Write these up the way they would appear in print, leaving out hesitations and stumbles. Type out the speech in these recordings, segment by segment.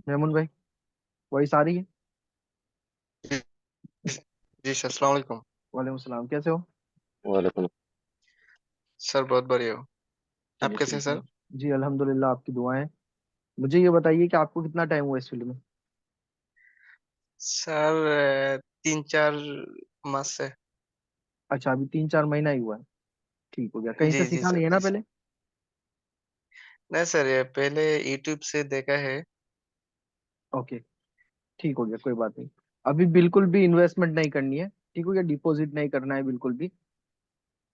मेमून भाई, वही सारी है। जी जी सर, अस्सलाम वालेकुम। वालेकुम सलाम, कैसे हो? वालेकुम। सर बहुत बढ़िया हो। आप चलिए कैसे हैं ठीक है। सर? जी अल्हम्दुलिल्लाह, आपकी दुआएं। मुझे ये बताइए कि आपको कितना टाइम हुआ इस फील्ड में? सर 3-4 माह से। अच्छा, अभी 3-4 महीना ही हुआ है। ठीक हो गया, कहीं से जी जी सीखा सर, नहीं है ना जी सर। पहले? नहीं सर, ये पहले यूट्यूब से देखा है। ओके, ठीक हो गया, कोई बात नहीं। अभी बिल्कुल भी इन्वेस्टमेंट नहीं करनी है, ठीक हो गया, डिपॉजिट नहीं करना है बिल्कुल भी।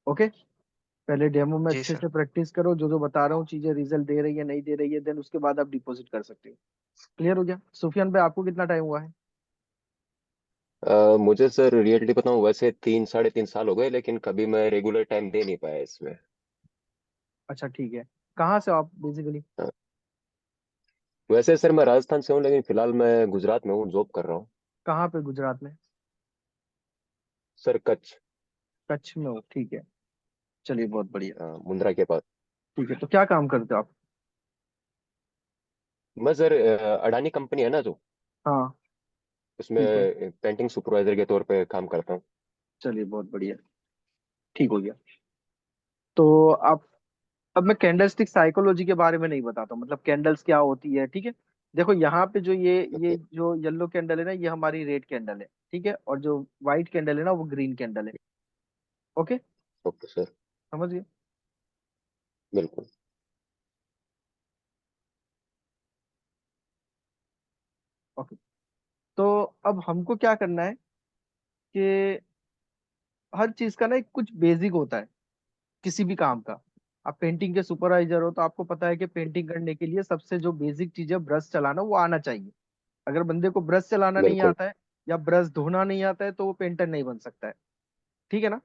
ओके, पहले डेमो में जी अच्छे सर। से प्रैक्टिस करो, जो जो बता रहा हूँ चीजें रिजल्ट दे रही है नहीं दे रही है, देन उसके बाद आप डिपॉजिट कर सकते हो। क्लियर हो गया? सुफियान भाई, आपको कितना टाइम हुआ है? मुझे सर रियलिटी बताऊं, वैसे 3 साढ़े 3 साल हो गए, लेकिन कभी मैं रेगुलर टाइम दे नहीं पाया इसमें। अच्छा ठीक है। कहाँ से हो आप बेसिकली? अ, वैसे सर मैं राजस्थान से हूँ, लेकिन फिलहाल मैं गुजरात में हूँ, जॉब कर रहा हूँ। कहाँ पे गुजरात में? सर कच्छ। कच्छ में हो, ठीक है। चलिए बहुत बढ़िया। मुंद्रा के पास। ठीक है, तो क्या काम करते हो आप? मैं सर अडानी कंपनी है ना जो, हाँ, ठीक है। उसमें पेंटिंग सुपरवाइजर के तौर पे काम करता हूँ। चलिए बहुत बढ़िया, ठीक हो गया। तो आप, अब मैं कैंडलस्टिक साइकोलॉजी के बारे में नहीं बताता हूँ, मतलब कैंडल्स क्या होती है, ठीक है। देखो यहाँ पे जो ये ओके। जो येलो कैंडल है ना, ये हमारी रेड कैंडल है, ठीक है, और जो व्हाइट कैंडल है ना, वो ग्रीन कैंडल है। Okay, okay sir. समझ गए? बिल्कुल। ओके, तो अब हमको क्या करना है कि हर चीज का ना एक कुछ बेसिक होता है, किसी भी काम का। आप पेंटिंग के सुपरवाइजर हो तो आपको पता है कि पेंटिंग करने के लिए सबसे जो बेसिक चीज है, ब्रश चलाना, वो आना चाहिए। अगर बंदे को ब्रश चलाना नहीं बिल्कुल। आता है या ब्रश धोना नहीं आता है, तो वो पेंटर नहीं बन सकता है। ठीक है ना?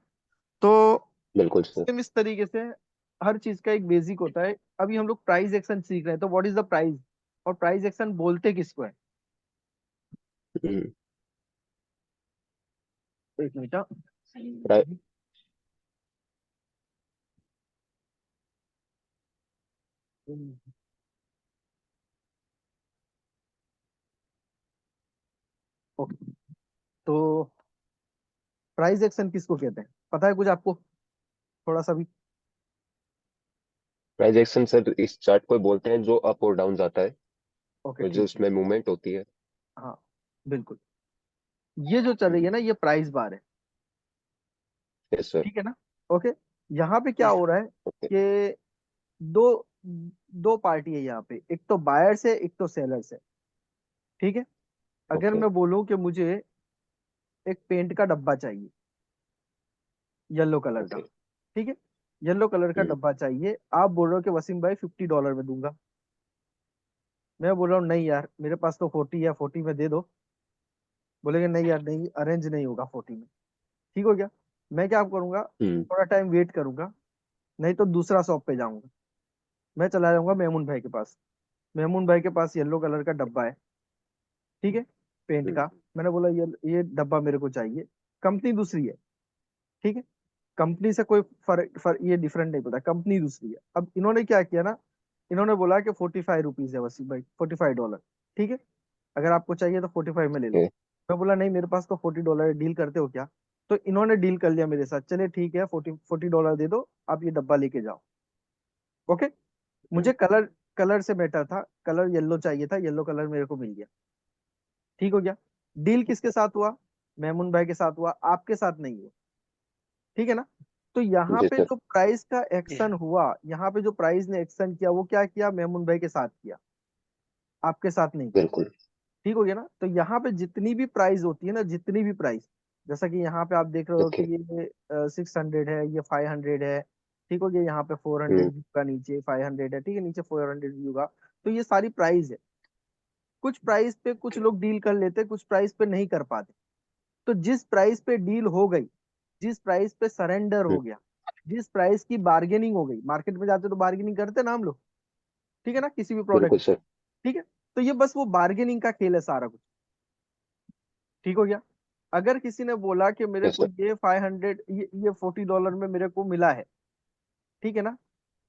तो बिल्कुल सर। सेम इस तरीके से हर चीज का एक बेसिक होता है। अभी हम लोग प्राइस एक्शन सीख रहे हैं, तो व्हाट इज द प्राइस, और प्राइस एक्शन बोलते किसको है? हम्म। एक मिनट हाँ। प्राइ- ओके, तो प्राइस एक्शन किसको कहते हैं, पता है कुछ आपको, थोड़ा सा भी? प्राइस एक्शन सर इस चार्ट को बोलते हैं जो अप और डाउन जाता है, ओके और जो ठीक है। उसमें मूवमेंट होती है। हाँ, बिल्कुल। ये जो चल रही है ना, ये प्राइस बार है। Yes sir. ठीक है ना? ओके, यहाँ पे क्या जी हो सर। रहा है ओके। कि दो दो पार्टी है यहाँ पे, एक तो बायर्स है, एक तो सेलर्स है। ठीक है, अगर ओके। मैं बोलूं कि मुझे एक पेंट का डब्बा चाहिए, येलो कलर का, ओके। ठीक है, येलो कलर का हम्म। डब्बा चाहिए, आप बोल रहे हो कि वसीम भाई $50 में दूंगा। मैं बोल रहा हूँ नहीं यार, मेरे पास तो 40 है, 40 में दे दो। बोलेंगे नहीं यार, नहीं अरेंज नहीं होगा 40 में। ठीक हो गया, मैं क्या करूंगा, हम्म। थोड़ा टाइम वेट करूंगा, नहीं तो दूसरा शॉप पे जाऊंगा। मैं चला जाऊंगा मेमून भाई के पास। मेमून भाई के पास येलो कलर का डब्बा है, ठीक है, पेंट हम्म। का। मैंने बोला ये डब्बा मेरे को चाहिए। कंपनी दूसरी है, ठीक है, कंपनी से कोई फर्क ये डिफरेंट नहीं पता, कंपनी दूसरी है। अब इन्होंने क्या किया ना, इन्होंने बोला कि ₹45 है वसीम भाई, $45। ठीक है, अगर आपको चाहिए तो 45 में ले लो। ओके। मैं बोला नहीं, मेरे पास तो $40 है, डील करते हो क्या? तो इन्होंने डील कर लिया मेरे साथ, चले ठीक है, $40 दे दो, आप ये डब्बा लेके जाओ। ओके, हम्म। मुझे कलर कलर से बेटर था, कलर येलो चाहिए था, येलो कलर मेरे को मिल गया। ठीक हो गया, डील किसके साथ हुआ? मेमून भाई के साथ हुआ, आपके साथ नहीं हुआ। ठीक है ना? तो यहाँ जी पे सर। जो प्राइस का एक्शन हुआ, यहाँ पे जो प्राइस ने एक्शन किया, वो क्या किया? मेमून भाई के साथ किया, आपके साथ नहीं किया। बिल्कुल। ठीक हो गया ना? तो यहाँ पे जितनी भी प्राइस होती है ना, जितनी भी प्राइस, जैसा कि यहाँ पे आप देख रहे हो कि ओके। ये 600 है, ये 500 है। ठीक हो गया, यहाँ पे 400 हम्म। व्यू का, नीचे 500 है, ठीक है, नीचे 400 व्यू का। तो ये सारी प्राइस है। कुछ प्राइस पे कुछ लोग डील कर लेते, कुछ प्राइस पे नहीं कर पाते। तो जिस प्राइस पे डील हो गई, जिस प्राइस पे सरेंडर हम्म। हो गया, जिस प्राइस की बार्गेनिंग हो गई, मार्केट में जाते तो बार्गेनिंग करते ना हम लोग, ठीक है ना, किसी भी प्रोडक्ट। बिल्कुल सर। ठीक है, तो ये बस वो बार्गेनिंग का खेल है सारा कुछ। ठीक हो गया, अगर किसी ने बोला कि मेरे यस को सर। ये 500, ये $40 में मेरे को मिला है, ठीक है ना,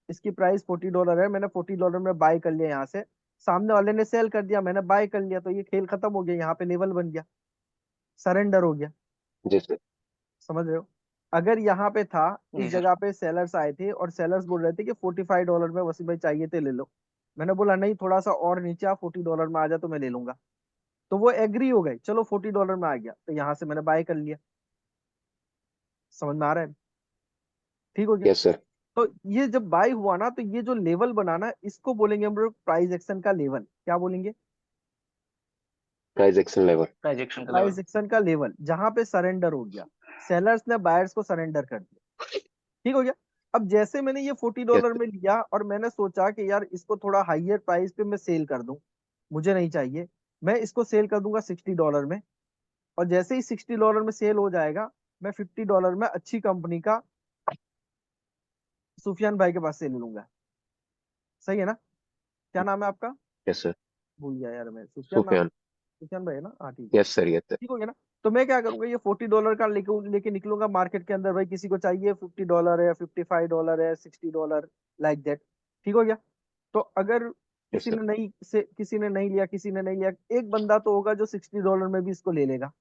इसकी प्राइस $40 है, मैंने $40 में बाय कर लिया यहाँ से, सामने वाले ने सेल कर दिया, मैंने बाय कर लिया, तो ये खेल खत्म हो गया, यहाँ पे लेवल बन गया, सरेंडर हो गया। जी सर। समझ रहे हो? अगर यहाँ पे था, इस जी सर। जगह पे सेलर्स आए थे और सेलर्स बोल रहे थे कि $45 में वसीम भाई चाहिए थे, ले लो। मैंने बोला नहीं, थोड़ा सा और नीचे आ, $40 में आ जा तो मैं ले लूंगा। तो वो एग्री हो गए, चलो $40 में आ गया, तो यहाँ से मैंने बाय कर लिया। समझ में आ रहा है? ठीक हो गया। Yes sir. तो ये जब बाय हुआ ना, तो ये जो लेवल बनाना, इसको बोलेंगे हम लोग प्राइस एक्शन का लेवल। क्या बोलेंगे? Price action level. ट्रांजेक्शन का प्राइस लेवल। एक्शन का लेवल, जहां पे सरेंडर हो गया, सेलर्स ने बायर्स को सरेंडर कर दिया। ठीक हो गया। अब जैसे मैंने ये फोर्टी यस डॉलर सर। में लिया और मैंने सोचा कि यार इसको थोड़ा हाइयर प्राइस पे मैं सेल कर दूं, मुझे नहीं चाहिए, मैं इसको सेल कर दूंगा $60 में। और जैसे ही $60 में सेल हो जाएगा, मैं $50 में अच्छी कंपनी का सुफियान भाई के पास से ले लूंगा। सही है ना? क्या नाम है आपका? Yes sir. भूल गया यार मैं, सुफियान नाम। सुफियान। सुफियान भाई है ना? हाँ ठीक है। Yes sir, yes sir. ठीक हो गया ना? तो मैं क्या करूंगा, ये $40 का लेके लेके निकलूंगा मार्केट के अंदर, भाई किसी को चाहिए $50 है, $55 है, $60, लाइक दैट। ठीक हो गया। तो अगर यस सर। किसी ने नहीं लिया, किसी ने नहीं लिया, एक बंदा तो होगा जो $60 में भी इसको ले लेगा।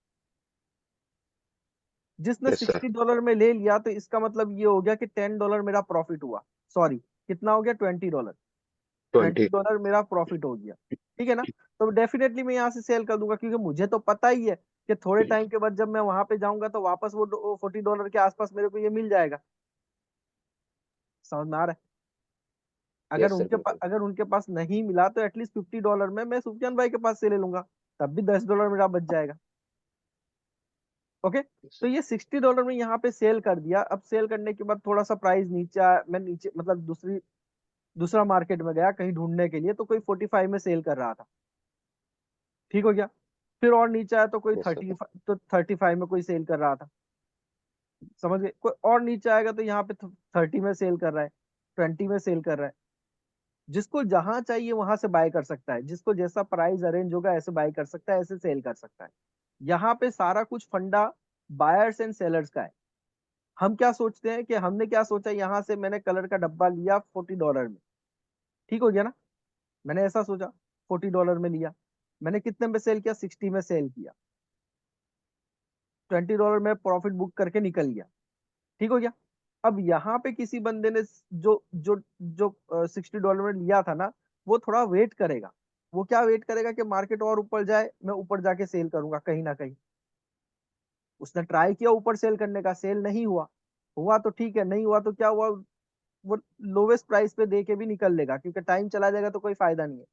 जिसने यस सर। $60 में ले लिया, तो इसका मतलब ये हो गया कि $10 मेरा प्रॉफिट हुआ। सॉरी, कितना हो गया? $20। 20। $20 मेरा प्रॉफिट हो गया। ठीक है ना? तो डेफिनेटली मैं यहाँ से सेल कर दूंगा, क्योंकि मुझे तो पता ही है कि थोड़े टाइम के बाद जब मैं वहां पे जाऊंगा तो वापस वो $40 के आसपास मेरे को ये मिल जाएगा। समझ में आ रहा है? यस सर, बिल्कुल। अगर उनके पास नहीं मिला, तो एटलीस्ट $50 में मैं सुफियान भाई के पास से ले लूंगा, तब भी $10 मेरा बच जाएगा। ओके। यस तो सर। ये $60 में यहाँ पे सेल कर दिया। अब सेल करने के बाद थोड़ा सा प्राइस नीचे आया, मैं नीचे मतलब दूसरा मार्केट में गया कहीं ढूंढने के लिए, तो कोई 45 में सेल कर रहा था। ठीक हो गया। फिर और नीचे आया तो कोई यस सर। 35 में कोई सेल कर रहा था। समझ गए? कोई और नीचे आएगा तो यहाँ पे 30 में सेल कर रहा है, 20 में सेल कर रहा है। जिसको जहां चाहिए वहां से बाय कर सकता है, जिसको जैसा प्राइस अरेंज होगा ऐसे बाय कर सकता है, ऐसे सेल कर सकता है। यहाँ पे सारा कुछ फंडा बायर्स एंड सेलर्स का है। हम क्या सोचते हैं कि हमने क्या सोचा, यहाँ से मैंने कलर का डब्बा लिया $40 में। ठीक हो गया ना? मैंने ऐसा सोचा, $40 में लिया, मैंने कितने में सेल किया? 60 में सेल किया, $20 में प्रॉफिट बुक करके निकल गया। ठीक हो गया। अब यहाँ पे किसी बंदे ने जो जो जो $60 में लिया था ना, वो थोड़ा वेट करेगा। वो क्या वेट करेगा कि मार्केट और ऊपर जाए, मैं ऊपर जाके सेल करूंगा कहीं ना कहीं। उसने ट्राई किया ऊपर सेल करने का, सेल नहीं हुआ। हुआ तो ठीक है, नहीं हुआ तो क्या हुआ, वो लोवेस्ट प्राइस पे दे के भी निकल लेगा, क्योंकि टाइम चला जाएगा तो कोई फायदा नहीं है।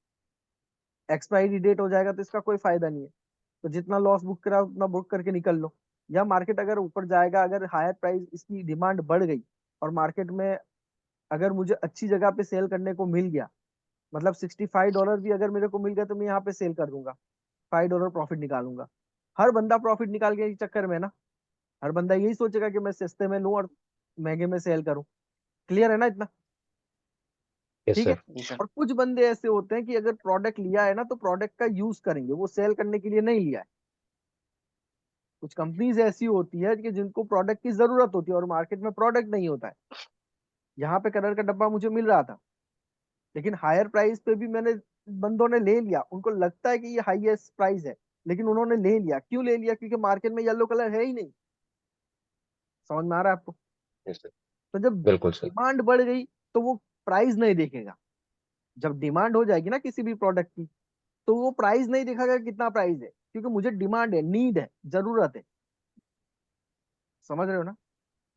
एक्सपायरी डेट हो जाएगा तो इसका कोई फायदा नहीं है। तो जितना लॉस बुक करा उतना बुक करके निकल लो। या मार्केट अगर ऊपर जाएगा, अगर हायर प्राइस इसकी डिमांड बढ़ गई और मार्केट में अगर मुझे अच्छी जगह पे सेल करने को मिल गया, मतलब $65 भी अगर मेरे को मिल गया, तो मैं यहाँ पे सेल कर दूंगा, $5 प्रॉफिट निकालूंगा। हर बंदा प्रॉफिट निकाल के चक्कर में ना, हर बंदा यही सोचेगा कि मैं सस्ते में लूं और महंगे में सेल करूं। क्लियर है ना इतना? यस ठीक है। सर। जी सर। और कुछ बंदे ऐसे होते हैं कि अगर प्रोडक्ट लिया है ना, तो प्रोडक्ट का यूज करेंगे, वो सेल करने के लिए नहीं लिया है। कुछ कंपनीज ऐसी होती है कि जिनको प्रोडक्ट की जरूरत होती है और मार्केट में प्रोडक्ट नहीं होता है। यहाँ पे कलर का डब्बा मुझे मिल रहा था, लेकिन हायर प्राइस पे भी मैंने, बंदों ने ले लिया, उनको लगता है कि ये हाईएस्ट प्राइस है, लेकिन उन्होंने ले लिया। क्यों ले लिया? क्योंकि मार्केट में येलो कलर है ही नहीं। समझ में आ रहा है आपको? Yes sir. तो जब बिल्कुल सर। डिमांड बढ़ गई, तो वो प्राइस नहीं देखेगा। जब डिमांड हो जाएगी ना किसी भी प्रोडक्ट की, तो वो प्राइस नहीं दिखाएगा कितना प्राइस है, क्योंकि मुझे डिमांड है, नीड है, जरूरत है। समझ रहे हो ना?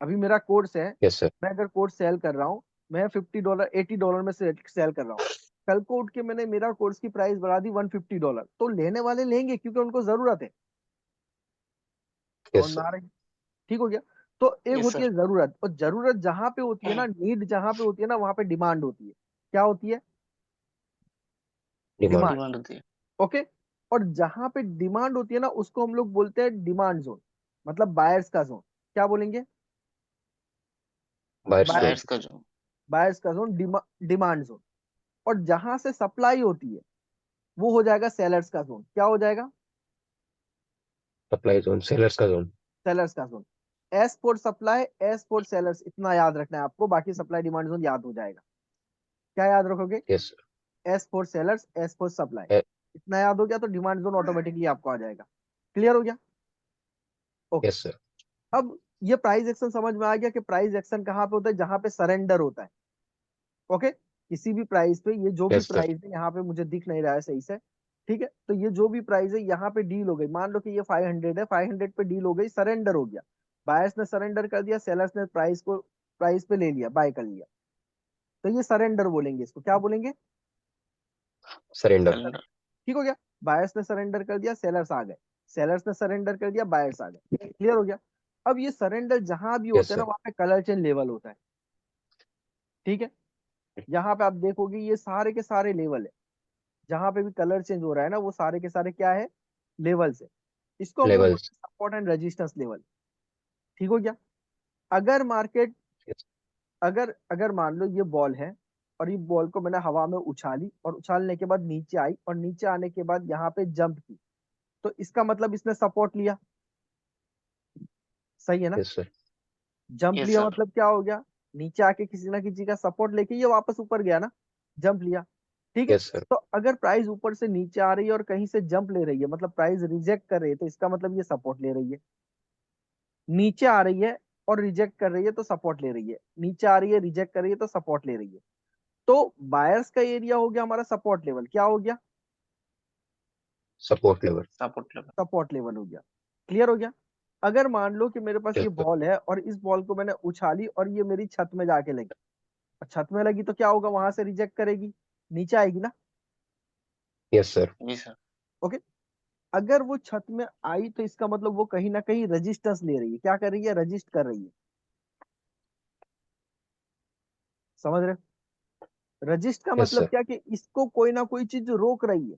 अभी मेरा कोर्स है, यस सर। मैं अगर कोर्स सेल कर रहा हूँ, मैं $50 $80 में सेल कर रहा हूँ। कल को उठ के मैंने मेरा कोर्स की प्राइस बढ़ा दी $150, तो लेने वाले लेंगे, क्योंकि उनको जरूरत है। समझ यस में सर। आ रहा है? ठीक हो गया। तो एक यस होती सर। है जरूरत, और जरूरत जहां पे होती है ना, नीड जहां पे होती है ना, वहां पे डिमांड होती है। क्या होती है? डिमांड। डिमांड। डिमांड होती है। ओके। और जहां पे डिमांड होती है ना, उसको हम लोग बोलते हैं डिमांड जोन, मतलब बायर्स का जोन। क्या बोलेंगे? Buyer store. बायर्स का जो। बायर्स का जोन, डिमांड जोन। और जहां से सप्लाई होती है, वो हो जाएगा सेलर्स का जोन। क्या हो जाएगा? सप्लाई जोन, सेलर्स का जोन। सेलर्स का zone. S for supply, S for sellers, इतना याद रखना है आपको, बाकी सप्लाई डिमांड जोन याद हो जाएगा। क्या याद रखोगे? Yes sir. S for sellers, S for supply. ए- इतना याद हो गया तो डिमांड जोन ऑटोमेटिकली आपको आ जाएगा। क्लियर हो गया? ओके। Yes sir. अब ये प्राइस एक्शन समझ में आ गया कि प्राइस एक्शन कहाँ पे होता है, जहां पे सरेंडर होता है। ओके, किसी भी प्राइस पे, ये जो भी यस सर। प्राइस है यहाँ पे मुझे दिख नहीं रहा है सही से, ठीक है, तो ये जो भी प्राइस है यहाँ पे डील हो गई, मान लो कि ये 500 है, 500 पे डील हो गई, सरेंडर हो गया, बायर्स ने सरेंडर कर दिया, सेलर्स ने प्राइस पे ले लिया, बाय कर लिया, तो ये सरेंडर बोलेंगे, इसको क्या बोलेंगे? सरेंडर। सिलेंडर। ठीक हो गया। बायर्स ने सरेंडर कर दिया, सेलर्स आ गए, सेलर्स ने सरेंडर कर दिया, बायर्स आ गए। क्लियर हो गया? अब ये सरेंडर जहां भी यस होते हैं ना, सर। वहां पे कलर चेंज लेवल होता है। ठीक है, यहाँ पे आप देखोगे ये सारे के सारे लेवल है, जहां पे भी कलर चेंज हो रहा है ना, वो सारे के सारे क्या है? लेवल्स है। इसको हम लोग लेवल्स। बोलते हैं सपोर्ट एंड रेजिस्टेंस लेवल। ठीक हो गया? अगर मार्केट, यस। अगर अगर मान लो ये बॉल है, और ये बॉल को मैंने हवा में उछाली, और उछालने के बाद नीचे आई, और नीचे आने के बाद यहाँ पे जंप की, तो इसका मतलब इसने सपोर्ट लिया। सही है ना? Yes sir. जंप यस लिया सर। मतलब क्या हो गया? नीचे आके किसी ना किसी का सपोर्ट लेके ये वापस ऊपर गया ना, जंप लिया। ठीक है, यस सर। तो अगर प्राइस ऊपर से नीचे आ रही है और कहीं से जंप ले रही है, मतलब प्राइस रिजेक्ट कर रही है, तो इसका मतलब ये सपोर्ट ले रही है। नीचे आ रही है और रिजेक्ट कर रही है तो सपोर्ट ले रही है, नीचे आ रही है रिजेक्ट कर रही है तो सपोर्ट ले रही है। तो बायर्स का एरिया हो गया हमारा सपोर्ट लेवल, क्या हो गया? Support level. Support level. Support level हो गया। क्लियर हो गया? अगर मान लो कि मेरे पास यस ये सर। बॉल है, और इस बॉल को मैंने उछाली और ये मेरी छत में जाके लगी, और छत में लगी तो क्या होगा, वहां से रिजेक्ट करेगी, नीचे आएगी ना। Yes sir. जी सर। ओके, अगर वो छत में आई तो इसका मतलब वो कहीं ना कहीं रेजिस्टेंस ले रही है, क्या कर रही है? रजिस्ट कर रही है। समझ रहे? रजिस्ट का यस मतलब सर। क्या, कि इसको कोई ना कोई चीज रोक रही है,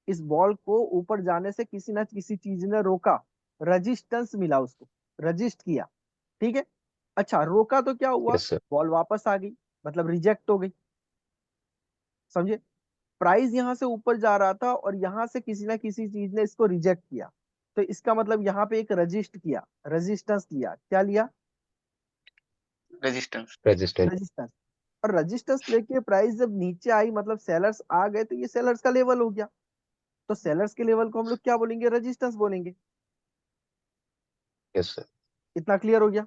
इस बॉल को ऊपर जाने से किसी ना किसी चीज ने रोका, रजिस्टेंस मिला उसको, रजिस्ट किया। ठीक है, अच्छा रोका तो क्या हुआ? Yes sir. बॉल वापस आ गई, मतलब रिजेक्ट हो गई। समझे? प्राइस यहां से ऊपर जा रहा था, और यहां से किसी ना किसी चीज ने इसको रिजेक्ट किया, तो इसका मतलब यहाँ पे एक रजिस्ट किया, रेजिस्टेंस लिया, क्या लिया? रेजिस्टेंस। रेजिस्टेंस। रेजिस्टेंस। और रेजिस्टेंस लेके प्राइस जब नीचे आई, मतलब सेलर्स आ गए, तो ये सेलर्स का लेवल हो गया, तो सेलर्स के लेवल को हम लोग क्या बोलेंगे? रेजिस्टेंस बोलेंगे। Yes sir. इतना क्लियर हो गया?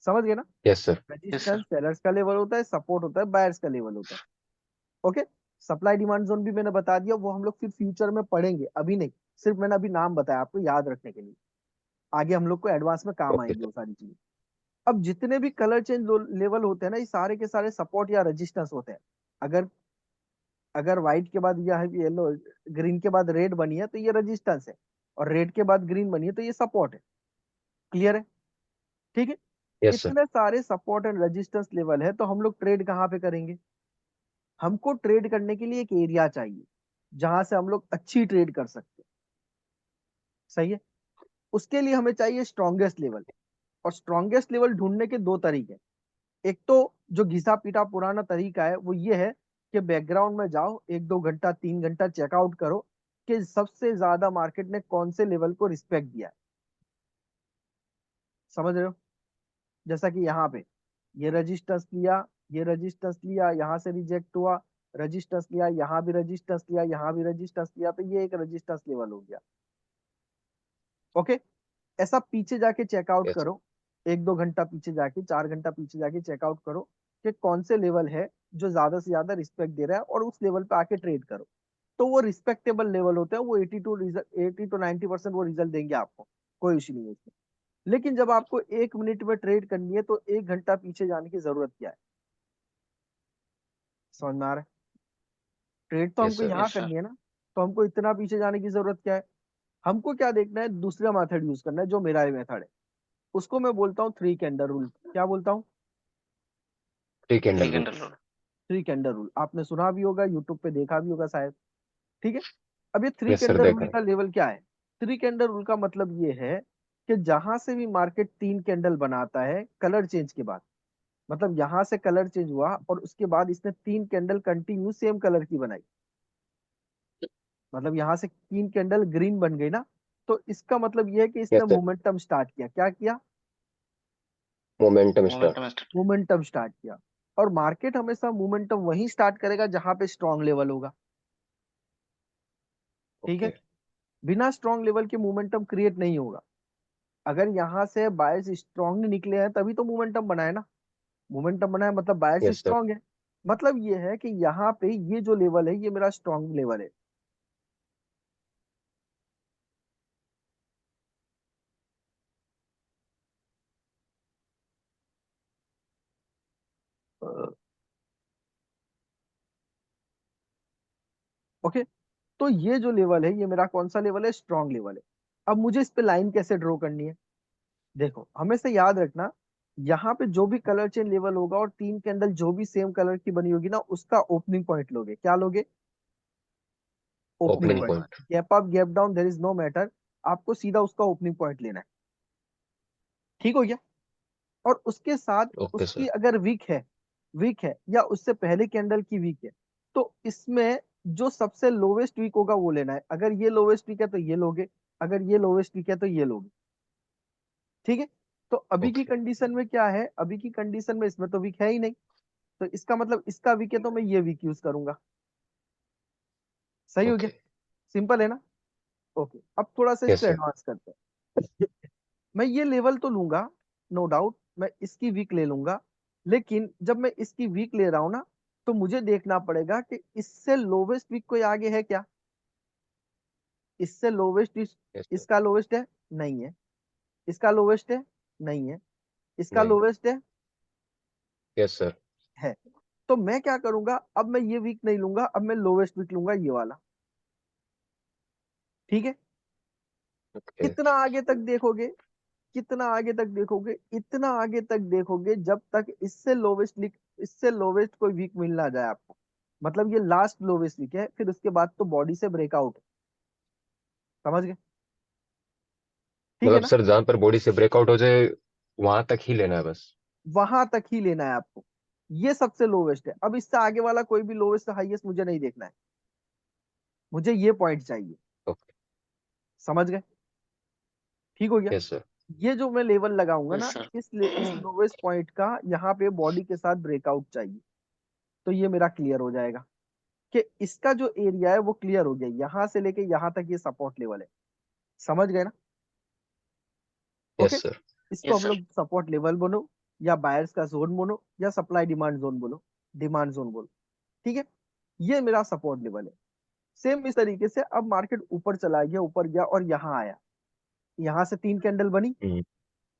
समझ गए ना? Yes sir. Yes resistance sir. Sellers का लेवल होता है, सपोर्ट होता है बायर्स का लेवल होता है। ओके, सप्लाई डिमांड जोन भी मैंने बता दिया, वो हम लोग फिर फ्यूचर में पढ़ेंगे, अभी नहीं। सिर्फ मैंने अभी नाम बताया आपको याद रखने के लिए, आगे हम लोग को एडवांस में काम ओके आएंगे सर। वो सारी चीजें। अब जितने भी कलर चेंज लेवल होते हैं ना, ये सारे के सारे सपोर्ट या रेजिस्टेंस होते हैं। अगर अगर व्हाइट के बाद यह येलो, ग्रीन के बाद रेड बनी है तो ये रेजिस्टेंस है, और रेड के बाद ग्रीन बनी है तो ये सपोर्ट है। क्लियर है? ठीक है, यस सर। इतने सारे सपोर्ट एंड रेजिस्टेंस लेवल है, तो हम लोग ट्रेड कहाँ पे करेंगे? हमको ट्रेड करने के लिए एक एरिया चाहिए, जहां से हम लोग अच्छी ट्रेड कर सकते हैं। सही है? उसके लिए हमें चाहिए स्ट्रॉन्गेस्ट लेवल, और स्ट्रॉन्गेस्ट लेवल ढूंढने के दो तरीके। एक तो जो घिसा पीटा पुराना तरीका है, वो ये है कि बैकग्राउंड में जाओ, 1-2 घंटा 3 घंटा चेकआउट करो कि सबसे ज्यादा मार्केट ने कौन से लेवल को रिस्पेक्ट दिया है। समझ रहे हो? जैसा कि यहाँ पे ये रजिस्टेंस लिया, ये रजिस्टेंस लिया, यहाँ से रिजेक्ट हुआ, रजिस्टेंस लिया, यहाँ भी रजिस्टेंस लिया, यहाँ भी रजिस्टेंस लिया, तो ये एक रजिस्टेंस लेवल हो गया। ओके, ऐसा पीछे जाके चेकआउट यस। करो, 1-2 घंटा पीछे जाके, 4 घंटा पीछे जाके चेकआउट करो कि कौन से लेवल है जो ज्यादा से ज्यादा रिस्पेक्ट दे रहा है, और उस लेवल पे आके ट्रेड करो। तो वो रिस्पेक्टेबल लेवल होते हैं, वो 80 to 90% वो रिजल्ट देंगे आपको, कोई इश्यू नहीं है उसमें। लेकिन जब आपको 1 मिनट में ट्रेड करनी है, तो 1 घंटा पीछे जाने की जरूरत क्या है? समझ में आ रहा है? ट्रेड तो यस हमको सर। यहाँ यस सर। करनी है ना, तो हमको इतना पीछे जाने की जरूरत क्या है? हमको क्या देखना है? दूसरा मेथड यूज करना है, जो मेरा मेथड है, उसको मैं बोलता हूँ 3 कैंडल रूल। क्या बोलता हूँ? थ्री कैंडल ठीक है रूल। डल। 3 कैंडल रूल आपने सुना भी होगा, यूट्यूब पे देखा भी होगा शायद। ठीक है, अब ये थ्री यस सर, कैंडल देखा रूल है। का लेवल क्या है? 3 कैंडल रूल का मतलब ये है कि जहां से भी मार्केट 3 कैंडल बनाता है कलर चेंज के बाद, मतलब यहां से कलर चेंज हुआ और उसके बाद इसने 3 कैंडल कंटिन्यू सेम कलर की बनाई, मतलब यहां से 3 कैंडल ग्रीन बन गई ना, तो इसका मतलब ये है कि यस इसने सर। मोमेंटम स्टार्ट किया। क्या किया? Momentum start. Momentum start. Momentum start किया। और मार्केट हमेशा मोमेंटम वहीं स्टार्ट करेगा जहां पे स्ट्रॉन्ग लेवल होगा। ठीक है, ओके। बिना स्ट्रॉन्ग लेवल के मोमेंटम क्रिएट नहीं होगा। अगर यहाँ से बायर्स स्ट्रांगली निकले हैं तभी तो मोमेंटम बना है ना। मोमेंटम बना है मतलब बायर्स यस सर। स्ट्रांग है। मतलब ये है कि यहाँ पे ये जो लेवल है ये मेरा स्ट्रॉन्ग लेवल है। ओके, तो ये जो लेवल है ये मेरा कौन सा लेवल है, स्ट्रॉन्ग लेवल है। अब मुझे इस पे लाइन कैसे ड्रॉ करनी है, देखो हमेशा याद रखना, यहाँ पे जो भी कलर चेन लेवल होगा और तीन कैंडल जो भी सेम कलर की बनी होगी ना, उसका ओपनिंग पॉइंट लोगे। क्या लोगे, opening opening point. Point. Gap up gap down there is no matter, आपको सीधा उसका ओपनिंग पॉइंट लेना है। ठीक हो गया। और उसके साथ ओके उसकी सर। अगर वीक है या उससे पहले कैंडल की वीक है, तो इसमें जो सबसे लोवेस्ट वीक होगा वो लेना है। अगर ये लोवेस्ट वीक है तो ये लोगे, अगर ये लोवेस्ट वीक है तो ये लोगे। ठीक है, तो अभी की ओके। कंडीशन में क्या है, अभी की कंडीशन में इसमें तो वीक है ही नहीं, तो इसका मतलब इसका वीक है तो मैं ये वीक यूज करूंगा। सही हो गया, ओके। सिंपल है ना। ओके, अब थोड़ा सा इस यस पे सर। एडवांस करते हैं। मैं ये लेवल तो लूंगा, नो डाउट मैं इसकी वीक ले लूंगा, लेकिन जब मैं इसकी वीक ले रहा हूं ना, तो मुझे देखना पड़ेगा कि इससे लोवेस्ट वीक कोई आगे है क्या। इससे लोवेस्ट यस सर। इसका लोवेस्ट है, नहीं है। इसका लोवेस्ट है, नहीं है। इसका नहीं। Lowest yes sir. है। तो मैं क्या करूंगा, अब मैं ये वीक नहीं लूंगा, अब मैं लोवेस्ट वीक लूंगा, ये वाला। ठीक है, ओके। कितना आगे तक देखोगे, कितना आगे तक देखोगे, इतना आगे तक देखोगे जब तक इससे लोवेस्ट कोई वीक मिल ना जाए आपको। मतलब ये लास्ट लोवेस्ट वीक है, फिर उसके बाद तो बॉडी से ब्रेकआउट है। समझ गए, ठीक है मतलब ना। सर जहां पर बॉडी से ब्रेकआउट हो जाए वहां तक ही लेना है बस। वहां तक ही लेना है आपको, ये सबसे लोवेस्ट है। अब इससे आगे वाला कोई भी लोवेस्ट हाईएस्ट मुझे नहीं देखना है, मुझे ये पॉइंट चाहिए। ओके। समझ गए, ठीक हो गया। Yes sir. ये जो मैं लेवल लगाऊंगा यस ना, सर। इस लोवेस्ट पॉइंट का यहाँ पे बॉडी के साथ ब्रेकआउट चाहिए, तो ये मेरा क्लियर हो जाएगा कि इसका जो एरिया है वो क्लियर हो गया, यहां से लेके यहां तक ये सपोर्ट लेवल है। समझ गए ना। Okay, yes sir. इसको यस हम सर। लोग सपोर्ट लेवल बोलो, या बायर्स का जोन बोलो, या सप्लाई डिमांड जोन बोलो, डिमांड जोन बोलो। ठीक है, ये मेरा सपोर्ट लेवल है। सेम इस तरीके से अब मार्केट ऊपर चला गया, ऊपर गया और यहाँ आया, यहाँ से तीन कैंडल बनी,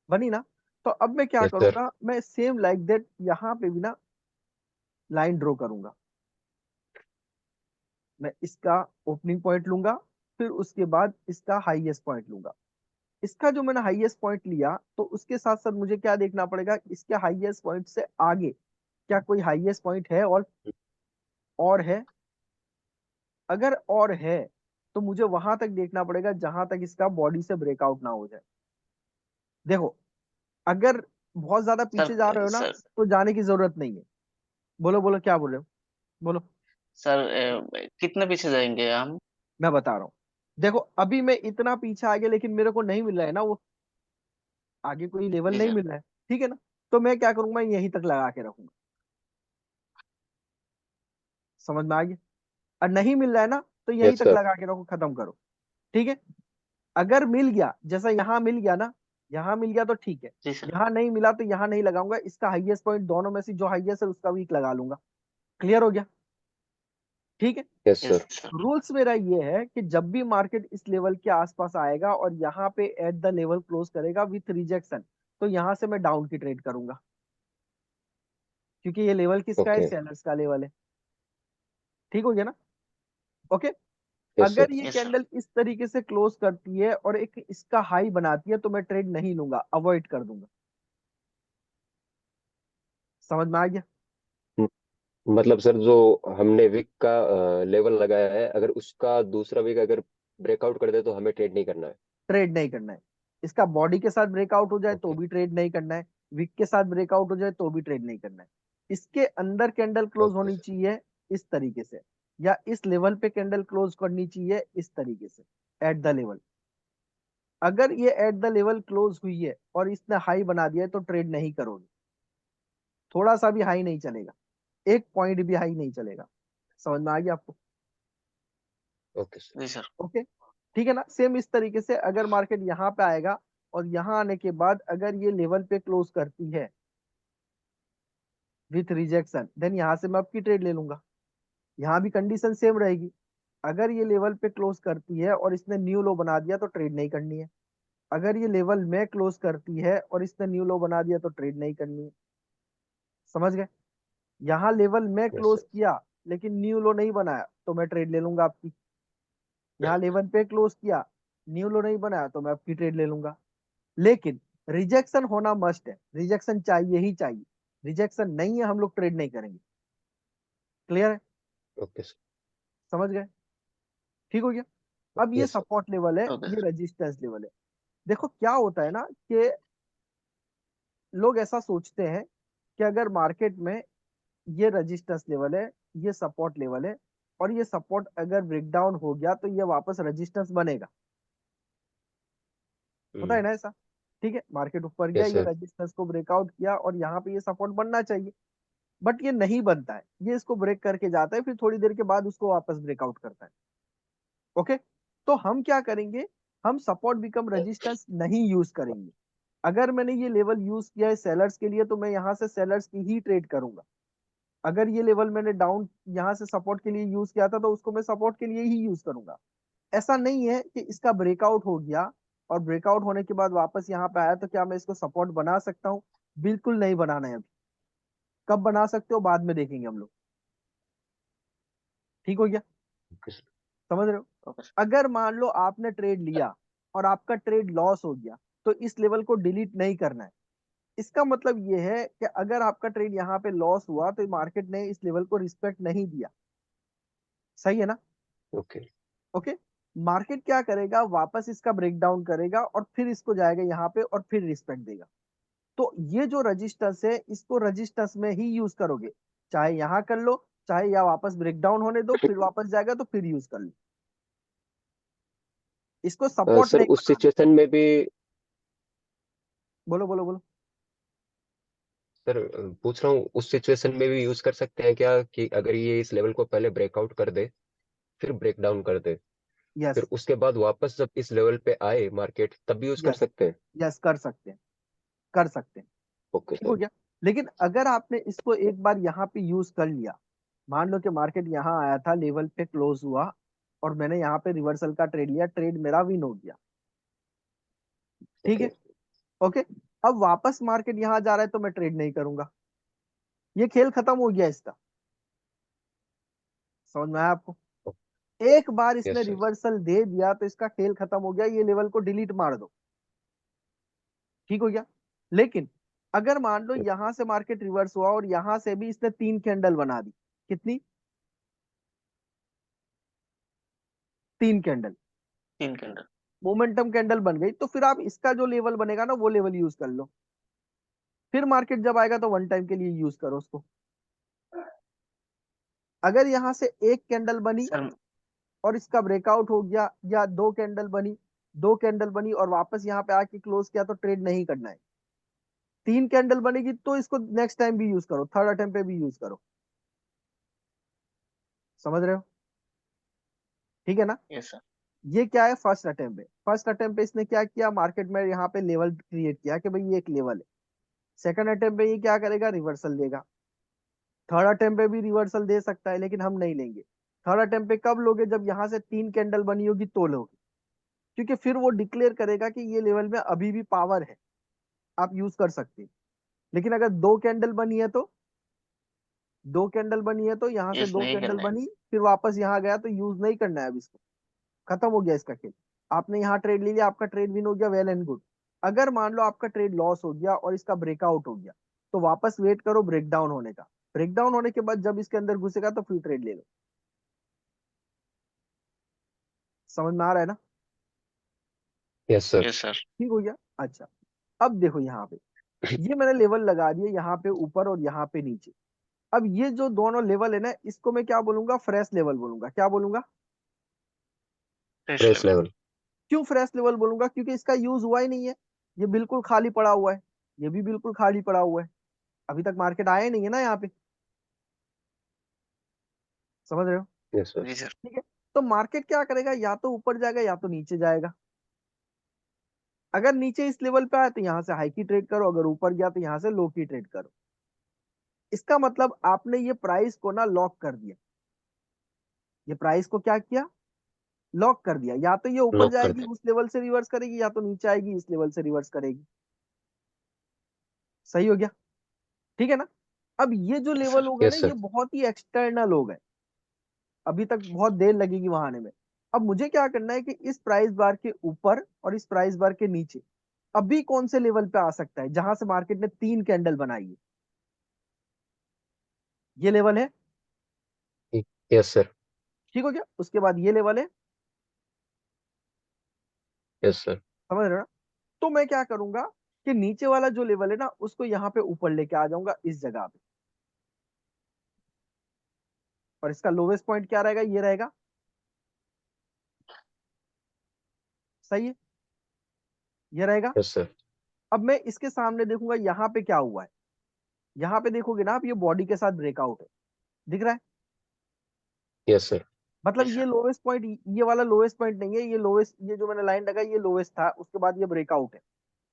बनी ना। तो अब मैं क्या यस सर। करूंगा, मैं सेम लाइक दैट यहाँ पे भी ना लाइन ड्रॉ करूंगा। मैं इसका ओपनिंग पॉइंट लूंगा, फिर उसके बाद इसका हाईएस्ट पॉइंट लूंगा। इसका जो मैंने हाईएस्ट पॉइंट लिया, तो उसके साथ साथ मुझे क्या देखना पड़ेगा, इसके हाईएस्ट पॉइंट से आगे क्या कोई हाईएस्ट पॉइंट है, और है। अगर और है तो मुझे वहां तक देखना पड़ेगा जहां तक इसका बॉडी से ब्रेकआउट ना हो जाए। देखो, अगर बहुत ज्यादा सर पीछे जा रहे हो ना, सर तो जाने की जरूरत नहीं है। बोलो बोलो, क्या बोल रहे हो, बोलो। सर कितने पीछे जाएंगे हम? मैं बता रहा हूँ, देखो अभी मैं इतना पीछे आ गया, लेकिन मेरे को नहीं मिल रहा है ना वो, आगे कोई लेवल जी नहीं सर। मिल रहा है। ठीक है ना, तो मैं क्या करूंगा, यहीं तक लगा के रखूंगा। समझ में आ गया। और नहीं मिल रहा है ना, तो यहीं यस तक सर। लगा के रखो, खत्म करो। ठीक है, अगर मिल गया, जैसा यहाँ मिल गया ना, यहाँ मिल गया तो ठीक है। जी सर। यहाँ नहीं मिला तो यहाँ नहीं लगाऊंगा, इसका हाईएस्ट पॉइंट दोनों में से जो हाईएस्ट है उसका वीक लगा लूंगा। क्लियर हो गया, ठीक है। Yes yes sir. Sir. Rules मेरा ये है कि जब भी मार्केट इस लेवल के आसपास आएगा और यहाँ पे एट द लेवल क्लोज करेगा विथ रिजेक्शन, तो यहाँ से मैं डाउन की ट्रेड करूंगा, क्योंकि ये लेवल किसका है, ओके। सेलर्स का लेवल है। ठीक हो गया ना। Okay, yes sir. अगर ये यस सर। कैंडल इस तरीके से क्लोज करती है और एक इसका हाई बनाती है, तो मैं ट्रेड नहीं लूंगा, अवॉइड कर दूंगा। समझ में आ गया। मतलब सर जो हमने वीक का लेवल लगाया है अगर उसका दूसरा वीक अगर ब्रेकआउट कर दे तो हमें ट्रेड नहीं करना है। ट्रेड नहीं करना है, इसका बॉडी के साथ ब्रेकआउट हो जाए तो ओके। भी ट्रेड नहीं करना है, विक के साथ ब्रेकआउट हो जाए तो भी ट्रेड नहीं करना है। इसके अंदर कैंडल क्लोज ओके होनी सर। चाहिए इस तरीके से, या इस लेवल पे कैंडल क्लोज करनी चाहिए इस तरीके से, एट द लेवल। अगर ये एट द लेवल क्लोज हुई है और इसने हाई बना दिया है, तो ट्रेड नहीं करोगे। थोड़ा सा भी हाई नहीं चलेगा, एक पॉइंट भी हाई नहीं चलेगा। समझ में आ गया आपको? Okay sir. जी सर। ओके, ठीक है ना। सेम इस तरीके से अगर मार्केट यहाँ पे आएगा और यहाँ आने के बाद अगर ये लेवल पे क्लोज करती है विथ रिजेक्शन, देन यहाँ से मैं आपकी ट्रेड ले लूंगा। यहाँ भी कंडीशन सेम रहेगी, अगर ये लेवल पे क्लोज करती है और इसने न्यू लो बना दिया तो ट्रेड नहीं करनी है। अगर ये लेवल में क्लोज करती है और इसने न्यू लो बना दिया तो ट्रेड नहीं करनी है। समझ गए? यहाँ लेवल में यस क्लोज सर। किया लेकिन न्यू लो नहीं बनाया तो मैं ट्रेड ले लूंगा आपकी। यहाँ लेवल पे क्लोज किया, न्यू लो नहीं बनाया तो मैं आपकी ट्रेड ले लूंगा। लेकिन रिजेक्शन होना मस्ट है, रिजेक्शन चाहिए ही चाहिए। रिजेक्शन नहीं है हम लोग ट्रेड नहीं करेंगे। क्लियर है? Okay sir. समझ गए? ठीक हो गया। अब ये यस सर। सपोर्ट लेवल है, ओके ये सर। रेजिस्टेंस लेवल है। देखो क्या होता है ना कि लोग ऐसा सोचते हैं कि अगर मार्केट में ये रेजिस्टेंस लेवल है, ये सपोर्ट लेवल है, और ये सपोर्ट अगर ब्रेकडाउन हो गया तो ये वापस रेजिस्टेंस बनेगा। होता है ना ऐसा? ठीक है, मार्केट ऊपर गया, यस ये सर। रेजिस्टेंस को ब्रेकआउट किया और यहाँ पे ये सपोर्ट बनना चाहिए, बट ये नहीं बनता है, ये इसको ब्रेक करके जाता है, फिर थोड़ी देर के बाद उसको वापस ब्रेकआउट करता है। ओके, तो हम क्या करेंगे, हम सपोर्ट बिकम रेजिस्टेंस नहीं यूज करेंगे। अगर मैंने ये लेवल यूज किया है सेलर्स के लिए तो मैं यहाँ से सेलर्स की ही ट्रेड करूंगा। अगर ये लेवल मैंने डाउन यहाँ से सपोर्ट के लिए यूज किया था तो उसको मैं सपोर्ट के लिए ही यूज करूंगा। ऐसा नहीं है कि इसका ब्रेकआउट हो गया और ब्रेकआउट होने के बाद वापस यहाँ पे आया तो क्या मैं इसको सपोर्ट बना सकता हूँ? बिल्कुल नहीं बनाना है अभी। कब बना सकते हो बाद में देखेंगे हम लोग। ठीक हो गया? Okay sir. समझ रहे हो? Okay sir. अगर मान लो आपने ट्रेड लिया और आपका ट्रेड लॉस हो गया तो इस लेवल को डिलीट नहीं करना है। इसका मतलब ये है कि अगर आपका ट्रेड यहाँ पे लॉस हुआ तो मार्केट ने इस लेवल को रिस्पेक्ट नहीं दिया। सही है ना? ओके। ओके, मार्केट क्या करेगा, वापस इसका ब्रेक डाउन करेगा और फिर इसको जाएगा यहाँ पे और फिर रिस्पेक्ट देगा। तो ये जो रजिस्टर्स है इसको रजिस्टर्स में ही यूज करोगे, चाहे यहाँ कर लो, चाहे या वापस ब्रेक डाउन होने दो फिर वापस जाएगा तो फिर यूज कर लो। इसको सपोर्ट सर नहीं उस बनाना। सिचुएशन में भी, बोलो बोलो बोलो। सर पूछ रहा हूँ उस सिचुएशन में भी यूज कर सकते हैं क्या, कि अगर ये इस लेवल को पहले ब्रेकआउट कर दे, फिर ब्रेक डाउन कर दे, यस, फिर उसके बाद वापस जब इस लेवल पे आए मार्केट तब भी यूज कर यस, सकते हैं? यस, कर सकते हैं, कर सकते हैं। ओके ठीक हो सर। गया। लेकिन अगर आपने इसको एक बार यहाँ पे यूज कर लिया, मान लो कि मार्केट यहाँ आया था, लेवल पे क्लोज हुआ और मैंने यहाँ पे रिवर्सल का ट्रेड लिया, ट्रेड मेरा विन हो गया। ठीक ओके। है, ओके। अब वापस मार्केट यहाँ जा रहा है तो मैं ट्रेड नहीं करूंगा, ये खेल खत्म हो गया इसका। समझ में आया आपको? एक बार इसने यस सर। रिवर्सल दे दिया तो इसका खेल खत्म हो गया, ये लेवल को डिलीट मार दो। ठीक हो गया। लेकिन अगर मान लो यहां से मार्केट रिवर्स हुआ और यहां से भी इसने 3 कैंडल बना दी, कितनी? 3 कैंडल, 3 कैंडल। मोमेंटम कैंडल बन गई, तो फिर आप इसका जो लेवल बनेगा ना वो लेवल यूज कर लो। फिर मार्केट जब आएगा तो वन टाइम के लिए यूज करो उसको। अगर यहां से 1 कैंडल बनी सर। और इसका ब्रेकआउट हो गया, या 2 कैंडल बनी, 2 कैंडल बनी और वापस यहाँ पे आके क्लोज किया तो ट्रेड नहीं करना है। 3 कैंडल बनेगी तो इसको नेक्स्ट टाइम भी यूज करो, थर्ड अटेम्प्ट पे भी यूज करो। समझ रहे हो? ठीक है ना? Yes sir. ये क्या है, फर्स्ट अटेम्प्ट पे, फर्स्ट अटेम्प्ट पे इसने क्या किया, मार्केट में यहाँ पे लेवल क्रिएट किया कि भाई ये एक लेवल है। सेकंड अटेम्प्ट पे ये क्या करेगा, रिवर्सल देगा। थर्ड अटेम्प्ट पे भी रिवर्सल दे सकता है लेकिन हम नहीं लेंगे। थर्ड अटेम्प्ट पे कब लोगे, जब यहाँ से 3 कैंडल बनी होगी तो लोगे, क्योंकि फिर वो डिक्लेयर करेगा कि ये लेवल में अभी भी पावर है, आप यूज कर सकते हैं। लेकिन अगर 2 कैंडल बनी है तो, 2 कैंडल बनी है तो यहाँ से यस, दो नहीं कैंडल करना है। बनी फिर वापस यहाँ गया तो यूज नहीं करना है अब इसको। खत्म हो गया इसका खेल। आपने यहाँ ट्रेड ले लिया, आपका ट्रेड विन हो गया, वेल एंड गुड। अगर मान लो आपका ट्रेड लॉस हो गया और इसका ब्रेकआउट हो गया तो वापस वेट करो ब्रेकडाउन होने का। ब्रेकडाउन होने के बाद जब इसके अंदर घुसेगा तो फिर ट्रेड ले लो। समझ में आ रहा है ना? Yes sir. Yes sir. ठीक हो गया। अच्छा, अब देखो यहाँ पे ये मैंने लेवल लगा दिए, यहाँ पे ऊपर और यहाँ पे नीचे। अब ये जो दोनों लेवल है ना, इसको मैं क्या बोलूंगा, फ्रेश लेवल बोलूंगा। क्या बोलूंगा? Fresh fresh level. लेवल। क्यों फ्रेश लेवल बोलूंगा? क्योंकि इसका यूज हुआ ही नहीं है, ये बिल्कुल खाली पड़ा हुआ है, ये भी बिल्कुल खाली पड़ा हुआ है। अभी तक मार्केट आया ही नहीं है ना यहाँ पे, समझ रहे हो? Yes sir. जी सर। ठीक है, तो मार्केट क्या करेगा, या तो ऊपर जाएगा या तो नीचे जाएगा। अगर नीचे इस लेवल पे आया तो यहाँ से हाई की ट्रेड करो, अगर ऊपर गया तो यहाँ से लो की ट्रेड करो। इसका मतलब आपने ये प्राइस को ना लॉक कर दिया, ये प्राइस को क्या किया, लॉक कर दिया। या तो ये ऊपर लॉक कर जाएगी दे। उस लेवल से रिवर्स करेगी, या तो नीचे आएगी इस लेवल से रिवर्स करेगी। सही हो गया? ठीक है ना? अब ये जो यस लेवल सर। होगा ना, यस ये सर। बहुत ही एक्सटर्नल हो गए, अभी तक बहुत देर लगेगी वहां आने में। अब मुझे क्या करना है कि इस प्राइस बार के ऊपर और इस प्राइस बार के नीचे अभी कौन से लेवल पे आ सकता है, जहां से मार्केट ने 3 कैंडल बनाई है। ये लेवल है, यस सर। ठीक हो गया। उसके बाद ये लेवल है, यस सर। समझ रहे हो ना? तो मैं क्या करूंगा कि नीचे वाला जो लेवल है ना, उसको यहाँ पे ऊपर लेके आ जाऊंगा इस जगह पे। और इसका लोवेस्ट पॉइंट क्या रहेगा, ये रहेगा। सही है, ये रहेगा। Yes sir. अब मैं इसके सामने देखूंगा यहाँ पे क्या हुआ है। यहाँ पे देखोगे ना आप, ये बॉडी के साथ ब्रेकआउट है, दिख रहा है? Yes sir. मतलब जी ये सर। लोवेस्ट पॉइंट, ये वाला लोवेस्ट पॉइंट नहीं है, ये लोवेस्ट, ये जो मैंने लाइन लगाई ये लोवेस्ट था, उसके बाद ये ब्रेकआउट है।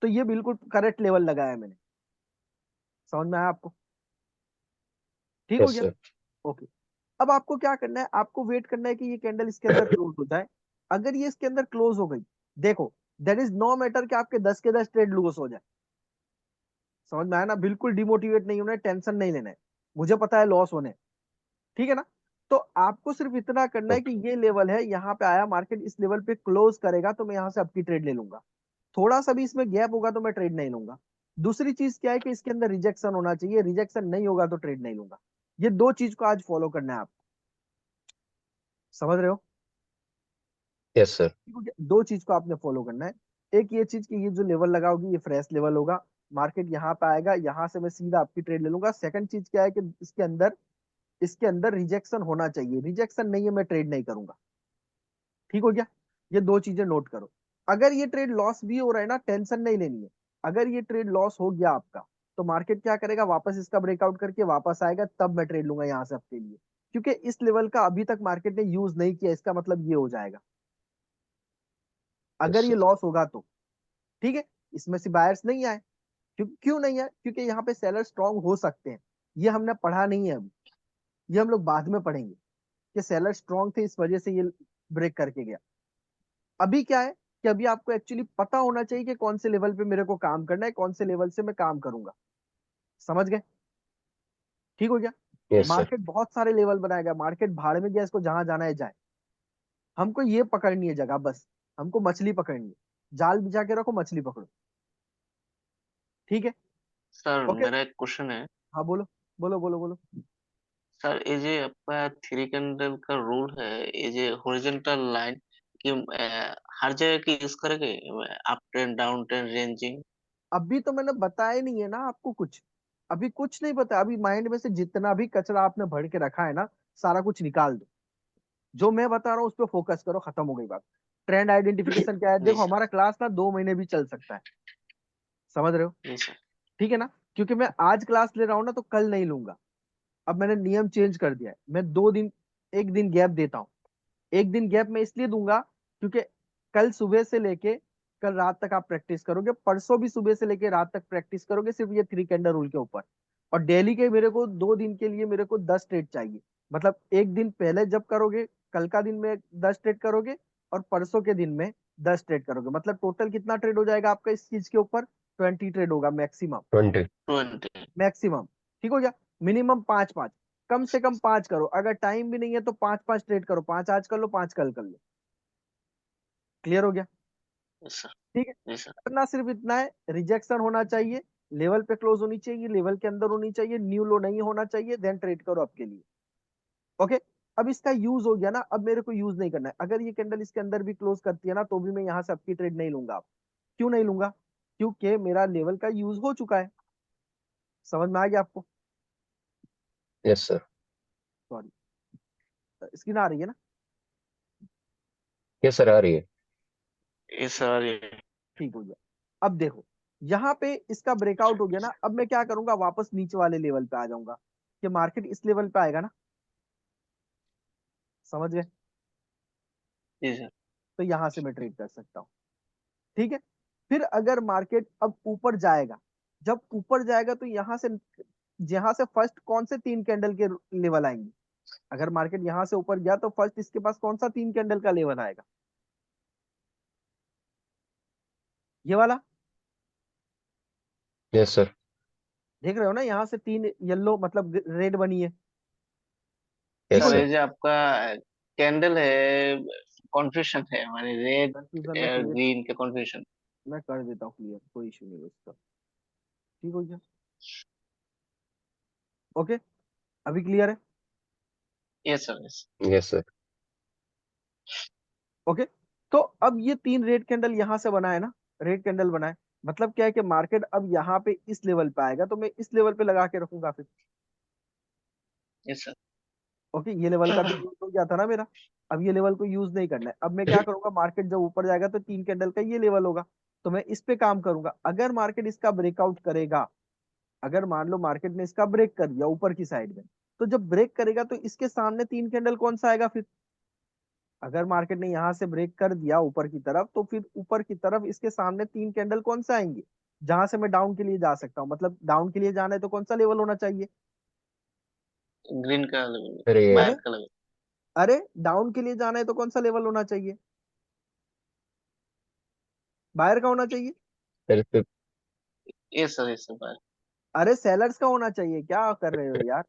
तो ये बिल्कुल करेक्ट लेवल लगाया मैंने। समझ में आया आपको? ठीक हो यस गया। सर। ओके। अब आपको क्या करना है, आपको वेट करना है कि ये कैंडल इसके अंदर क्लोज हो जाए। अगर ये इसके अंदर क्लोज हो गई, देखो, देर इज नो मैटर कि आपके 10 के 10 ट्रेड लूज हो जाए। समझ में आया ना? बिल्कुल डिमोटिवेट नहीं होना है, टेंशन नहीं लेना है। मुझे पता है लॉस होने हैं, ठीक है ना? तो आपको सिर्फ इतना करना है कि ओके। ये लेवल है, यहाँ पे आया मार्केट, इस लेवल पे क्लोज करेगा तो मैं यहाँ से आपकी ट्रेड ले लूंगा। थोड़ा सा भी इसमें गैप होगा तो मैं ट्रेड नहीं लूंगा। दूसरी चीज क्या है कि इसके अंदर रिजेक्शन होना चाहिए, रिजेक्शन नहीं होगा तो ट्रेड नहीं लूंगा। ये दो चीज को आज फॉलो करना है आप, समझ रहे हो? Yes sir. दो चीज को आपने फॉलो करना है। एक ये चीज कि ये जो लेवल लगाओगी ये फ्रेश लेवल होगा, मार्केट यहाँ पे आएगा, यहाँ से मैं सीधा आपकी ट्रेड ले लूंगा। सेकंड चीज क्या है कि इसके अंदर रिजेक्शन होना चाहिए, रिजेक्शन नहीं है मैं ट्रेड नहीं करूंगा। ठीक हो गया? ये दो चीजें नोट करो। अगर ये ट्रेड लॉस भी हो रहा है ना, टेंशन नहीं लेनी है। अगर ये ट्रेड लॉस हो गया आपका, तो मार्केट क्या करेगा, वापस इसका ब्रेकआउट करके वापस आएगा, तब मैं ट्रेड लूंगा यहाँ से आपके लिए। क्योंकि इस लेवल का अभी तक मार्केट ने यूज नहीं किया, इसका मतलब ये हो जाएगा यस अगर ये सर। लॉस होगा तो। ठीक है, इसमें से बायर्स नहीं आए। क्यों नहीं आए? क्योंकि यहाँ पे सेलर स्ट्रांग हो सकते हैं, ये हमने पढ़ा नहीं है अभी, ये हम लोग बाद में पढ़ेंगे कि सेलर स्ट्रांग थे इस वजह से ये ब्रेक करके गया। अभी क्या है कि अभी आपको एक्चुअली पता होना चाहिए कि कौन से लेवल पे मेरे को काम करना है, कौन से लेवल से मैं काम करूंगा। समझ गए? ठीक हो गया। Yes sir. मार्केट बहुत सारे लेवल बनाएगा, मार्केट भाड़ में गया, इसको जहां जाना है जाए। हमको ये पकड़नी है जगह बस, हमको मछली पकड़नी है। जाल बिछा के रखो, मछली पकड़ो। ठीक है? Sir okay. मेरा एक क्वेश्चन है। हाँ बोलो, बोलो बोलो बोलो। सर ये जो आपका थ्री कैंडल का रूल है, ये जो हॉरिजॉन्टल लाइन कि हर जगह की यूज करेंगे, up trend down trend ranging? अभी तो मैंने बताया नहीं है ना आपको कुछ, अभी कुछ नहीं पता। अभी माइंड में से जितना भी कचरा आपने भर के रखा है ना, सारा कुछ निकाल दो। जो मैं बता रहा हूँ उस पर फोकस करो, खत्म हो गई बात। ट्रेंड आइडेंटिफिकेशन क्या है, जी देखो सर। हमारा क्लास ना 2 महीने भी चल सकता है, समझ रहे हो? जी सर। ठीक है ना? क्योंकि मैं आज क्लास ले रहा हूँ ना, तो कल नहीं लूंगा। अब मैंने नियम चेंज कर दिया है, मैं 2 दिन, एक दिन गैप देता हूँ। एक दिन गैप मैं इसलिए दूंगा क्योंकि कल सुबह से लेके कल रात तक आप प्रैक्टिस करोगे, परसों भी सुबह से लेके रात तक प्रैक्टिस करोगे, सिर्फ ये 3 कैंडल रूल के ऊपर। और डेली के मेरे को 2 दिन के लिए मेरे को 10 ट्रेड चाहिए। मतलब एक दिन पहले जब करोगे, कल का दिन में 10 ट्रेड करोगे, और परसों के दिन में 10 ट्रेड करोगे। मतलब टोटल कितना ट्रेड हो जाएगा आपका इस चीज के ऊपर, 20 ट्रेड होगा मैक्सिमम। 20। 20। मैक्सिमम, ठीक हो गया। मिनिमम 5 5, कम से कम 5 करो। अगर टाइम भी नहीं है तो 5 5 ट्रेड करो, 5 आज कर लो, 5 कल कर लो। क्लियर हो गया? Yes sir. ठीक है। जी सर। करना सिर्फ इतना है, रिजेक्शन होना चाहिए, लेवल पे क्लोज होनी चाहिए, लेवल के अंदर होनी चाहिए, न्यू लो नहीं होना चाहिए, देन ट्रेड करो आपके लिए। ओके। अब इसका यूज हो गया ना, अब मेरे को यूज नहीं करना है। अगर ये कैंडल इसके अंदर भी क्लोज करती है ना, तो भी मैं यहाँ से आपकी ट्रेड नहीं लूंगा। आप क्यों नहीं लूंगा? क्योंकि मेरा लेवल का यूज हो चुका है। समझ में आ गया आपको? Yes sir. सॉरी, स्क्रीन आ रही है ना? यस सर, आ रही है। ये सर ये। ठीक हो गया। अब देखो, यहाँ पे इसका ब्रेकआउट हो गया ना, अब मैं क्या करूंगा, वापस नीचे वाले लेवल पे आ जाऊंगा कि मार्केट इस लेवल पे आएगा ना, समझ गए? जी सर। तो यहां से मैं ट्रेड कर सकता हूँ। ठीक है, फिर अगर मार्केट अब ऊपर जाएगा, जब ऊपर जाएगा तो यहां से फर्स्ट कौन से 3 कैंडल के लेवल आएंगे? अगर मार्केट यहां से ऊपर गया तो फर्स्ट इसके पास कौन सा 3 कैंडल का लेवल आएगा? ये वाला। Yes sir. देख रहे हो ना, यहाँ से 3 येलो मतलब रेड बनी है। ठीक यस हो सर गया? सर। ये जो आपका कैंडल है, कॉन्फ्यूजन है हमारे, रेड कंफ्यूजन में क्लियर, ग्रीन के कॉन्फ्यूजन। मैं कर देता हूँ क्लियर, कोई इशू नहीं है उसका। ठीक हो गया? ओके, अभी क्लियर है? Yes sir, yes. Yes sir. Okay, तो अब ये 3 रेड कैंडल यहां से बना है ना, रेड कैंडल बना है, मतलब क्या है कि मार्केट अब यहाँ पे इस लेवल पे आएगा, तो मैं इस लेवल पे लगा के रखूंगा फिर। Yes sir. ओके, ये लेवल का तो यूज हो गया था ना मेरा, अब ये लेवल को यूज नहीं करना है। अब मैं क्या करूंगा, मार्केट जब ऊपर जाएगा तो 3 कैंडल का ये लेवल होगा, तो मैं इस पे काम करूंगा। अगर मार्केट इसका ब्रेकआउट करेगा, अगर मान लो मार्केट ने इसका ब्रेक कर दिया ऊपर की साइड में, तो जब ब्रेक करेगा तो इसके सामने 3 कैंडल कौन सा आएगा फिर? अगर मार्केट ने यहां से ब्रेक कर दिया ऊपर की तरफ, तो फिर ऊपर की तरफ इसके सामने 3 कैंडल कौन सा आएंगे, जहां से मैं डाउन के लिए जा सकता हूँ? मतलब डाउन के लिए जाना है तो कौन सा लेवल होना चाहिए? ग्रीन का लेवल, सर ये अरे, बायर का लेवल। अरे डाउन के लिए जाना है तो कौन सा लेवल होना चाहिए? बायर का होना चाहिए। सर इस पे yes sir, yes sir, buyer. अरे सेलर्स का होना चाहिए, क्या कर रहे हो यार?